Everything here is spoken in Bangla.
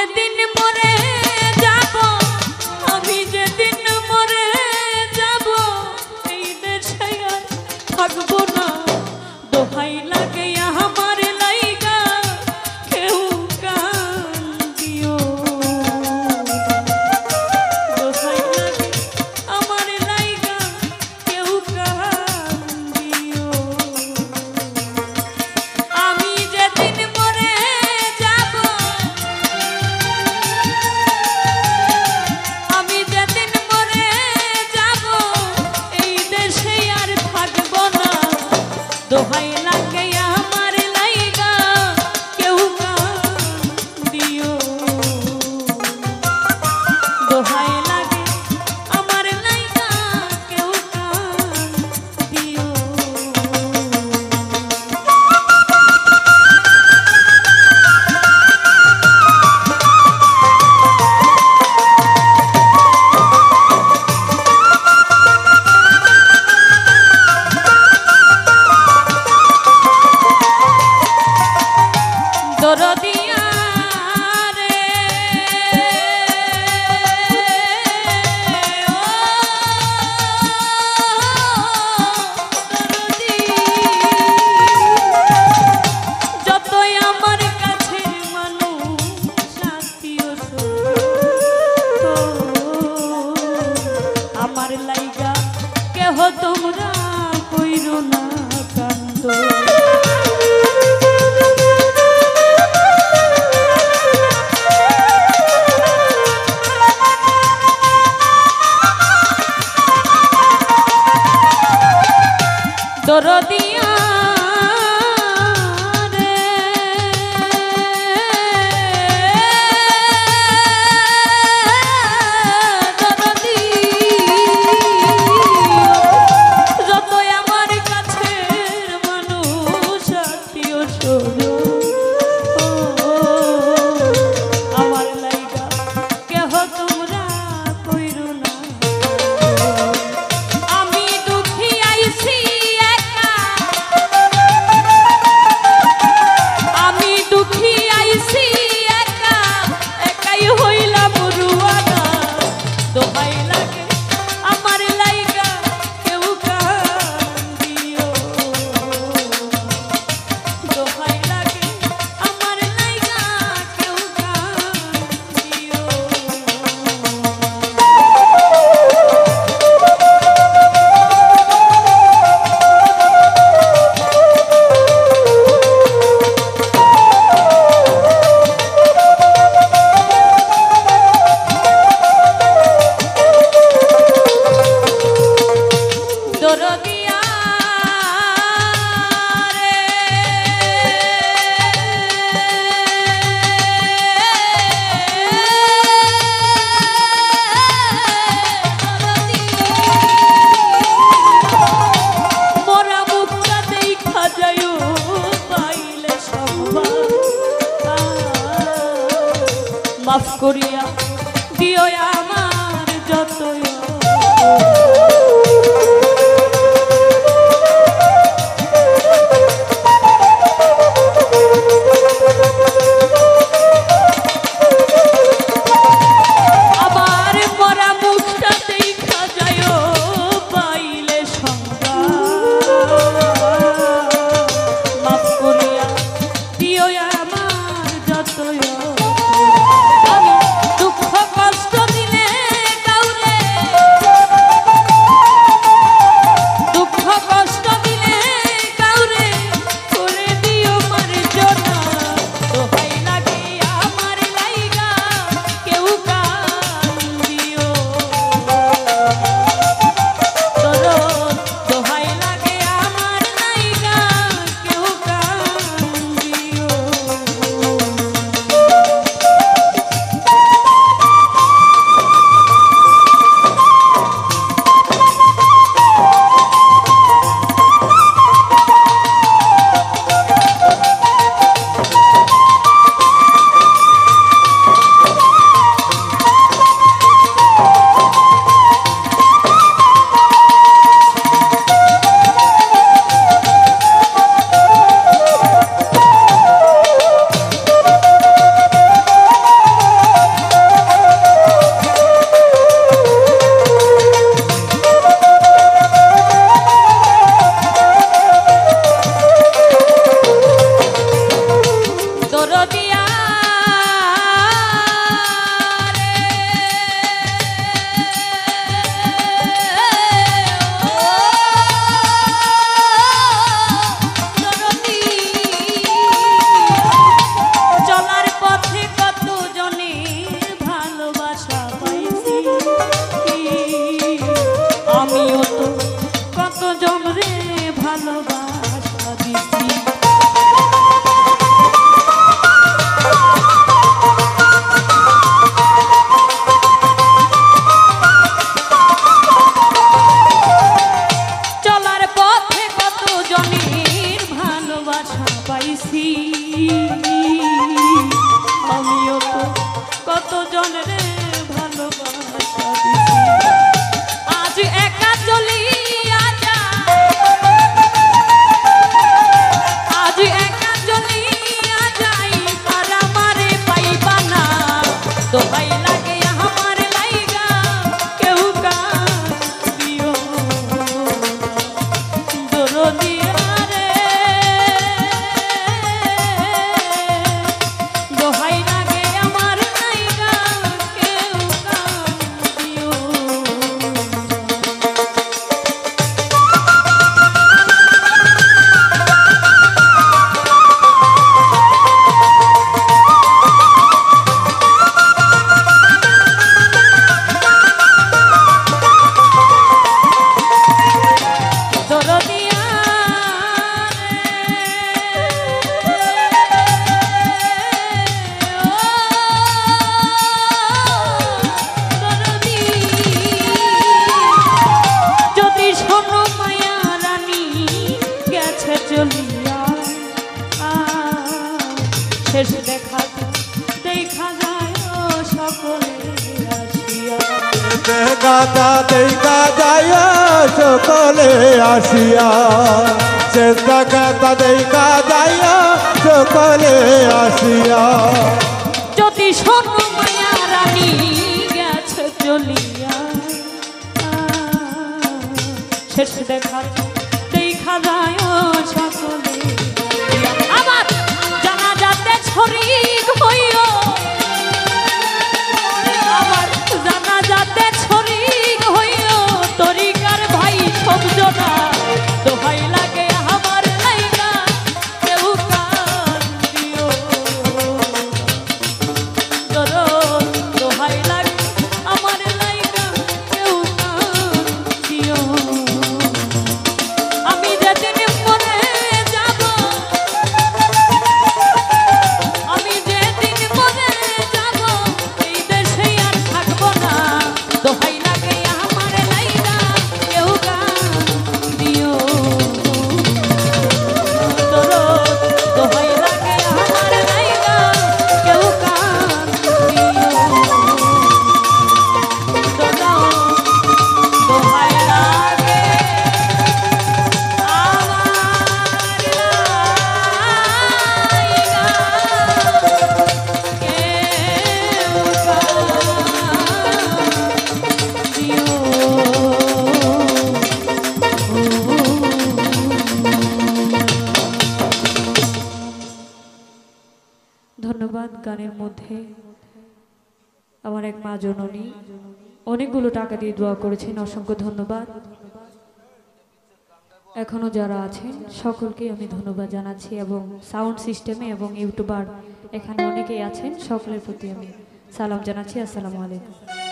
যেদিন মরে যাব, আমি যেদিন মরে যাব, এই দেশে আর থাকবো না। দোহাই লাগে আমার লাইগা কেউ কান্দিও, দোহাই লাগে আমার লাইগা কেউ কান্দিও। আমি যেদিন মরে যাব, আমি যেদিন মরে যাব, এই দেশে আর থাকবো না। দোহাই লাগে আমার লাইগা কেউ কান্দিও, দোহাই লাগে আমার লাইগা কেউ কান্দিও। দরদিয়া রে ও দরদি, যতই আমার কাছের মানুষ আত্মীয় আমার লাইগা কেহ তোমরা কইরো না কান্দ। দরদিয়া রে দরদি, যতই আমার কাছের মানুষ আত্মীয় আমার লাইগা কেহ তোমরা কইরো না। আমি দুঃখী আইছি দোহাই লাগে আমার লাইগা কেউ কান্দিও, দোহাই লাগে আমার লাইগা কেউ কান্দিও। দরদিয়া রে দরদি, মোরা মুখটা দেখা যাইও পাইলে সম্ভব, মাফ করিয়া দিও আমার যতই দরদিয়া আমিও তো কত জনের ভালোবাসা দিছি আজ একা চলিয়া যা আজ একা চলিয়া যাই আর আমারে পাইবা না দোহাই লাগে আমার লাইগা কেউ কাঁদিও দরদিয়া শেষ দেখা দেখা যায় সকলে আসিয়া দেখা যায় সকলে আসিয়া শেষ দেখা দেখা যায় সকলে আসিয়া যদি শোনো মায়া রানী গেছে চলিয়া শেষ দেখা দেখা যায় সকলে আমার জানা যাতে শরীক হইও আমার জানা যাতে শরীক হইও তরিকার ভাই সবজনা দোহাই লাগে আমার লাইগা কেউ কাঁদিও দোহাই লাগে আমার লাইগা কেউ কাঁদিও আমি যেদিন মরে যাব আমি যেদিন মরে যাব এই দেশে আর থাকবো না দোহাই লাগে আমার লাইগা কেউ কাঁদিও দোহাই লাগে আমার লাইগা কেউ কাঁদিও দোহাই লাগে ধন্যবাদ। গানের মধ্যে আমার এক মা জননী অনেকগুলো টাকা দিয়ে দোয়া করেছেন, অসংখ্য ধন্যবাদ। এখনো যারা আছেন সকলকে আমি ধন্যবাদ জানাচ্ছি এবং সাউন্ড সিস্টেমে এবং ইউটিউবার এখানে অনেকেই আছেন, সকলের প্রতি আমি সালাম জানাচ্ছি। আসসালামু আলাইকুম।